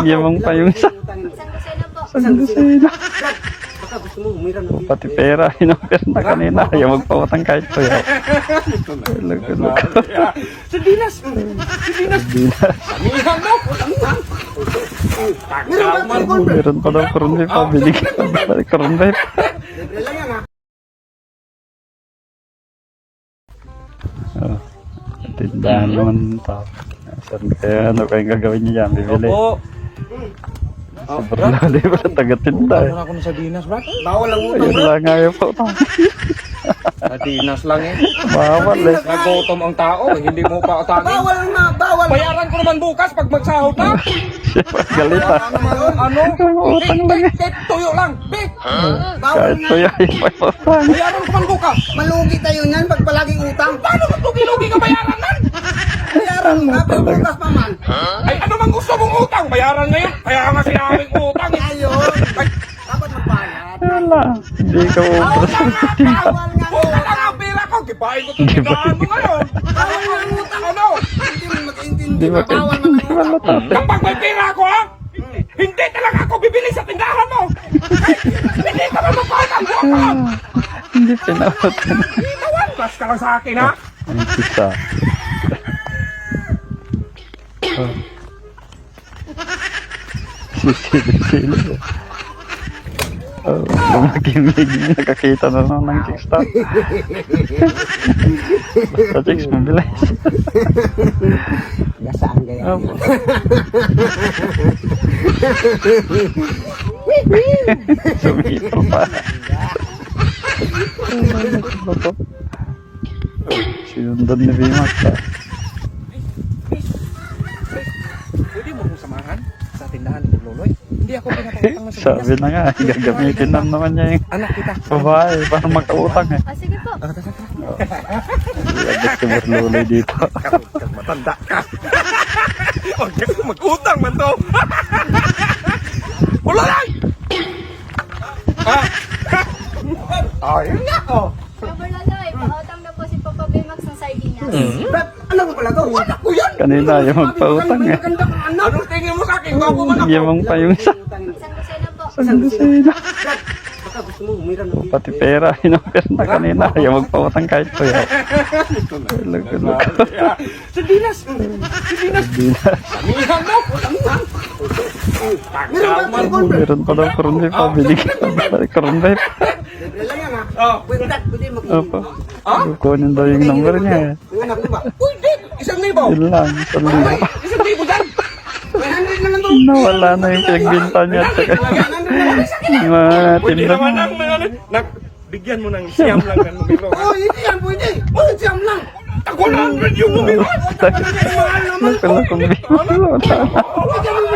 Yamang pa yung isa. Isang dosena. Pati pera, inopera na kanina. Ayaw magpawatang kahit po yan. Lug-lug. Sa dinas. Amihan mo. Meron pa daw kurunbe pa. Binigyan pa daw kurunbe pa. Oh, tindahan naman ito. Saan kaya ano kayong gagawin niyo yan? Bibili. Opo. Sobrang lali pa na taga-tinda eh. Ano ako na sa dinas, brad? Bawal ang utang. Ayun lang ayaw po. Sa dinas lang eh. Bawal eh. Nagutom ang tao, hindi mo pa utangin. Bawal na, bawal. Bayaran ko naman bukas pag magsahod na. Galit ah. Ano? Utang lang eh. Tuyo lang. Big. Kahit po yan, may utang. Bayaran ko man bukas. Malugi tayo niyan pag palaging utang. Paano kung tugi-lugi ka bayaran nan? Bayaran mo, kapag bukas pa man. Ay, ano man gusto mong utang? Bayaran ngayon. Kaya nga sinabing utang eh. Ayun. Dapat magbayad. Wala. Hindi ka ubras ng tinda. Bawal nga Buka lang ang pera ko. Gibahin ko itong tindahan mo ngayon. Bawal nga ang utang. Ano? Hindi mo mag-intindi. Hindi ba kayo? Bawal naman ang Wala utang. tate. Kapag may pera ako ha? Hindi talaga ako bibili sa tindahan mo. Hindi ka ba magpahitang buka ka? Hindi pinautan. Tawan, plus ka lang sa akin ha? Ang isa. Oh. Sisilip-silip. Oh, lumagimig. Nakakita na lang ng kickstart. Basta chicks, mabilis. Saan kaya? Oh. Sumito pa. Sinundan ni Bimat pa. Pwede mo kong samahan sa tindahan ni Loloy. Hindi ako pinapakutang na sa Sabi na nga, gagamitin na naman niya yung anak kita. babae para makautang eh. Ah, sige po. Iabot si Berluloy dito. Matanda ka. Huwag ka mag-utang man to. Loloy! Ayun nga oh. Robert Laloy, pautang na po si Papa Bimax ng sardinas. Brad, ano ko pala to? Anak ko yan. Kanina yung magpautang eh. Maganda kang anak. Anong tingin mo sa akin? Bago man ako. Yamang pa yung isa. Isang dosena po. Isang dosena. Baka gusto mo umiram ng Pati pera, inopera na kanina. Ayaw magpawatang kahit po yan. Lug-lug. Sa dinas. Sa dinas. Amihan mo. Meron pa daw kurunbe pa. Binigyan pa daw kurunbe pa. libre lang yan ha. Oh. Pwede mag Opo. Kukunin daw yung number niya eh. Ang anak mo ba? Pwede. 1,000. Yun lang, 1,000. 1,000 dyan. 100 na lang to. Nawala na yung pinagbinta niya at saka 100 na lang sa akin. yung mga Pwede tinda. naman ang bigyan mo ng siyam lang ng numero. Oh, hindi yan pwede. Oh, jam lang. Ako 100 yung numero. Nagpala kong bigyan. Bigyan mo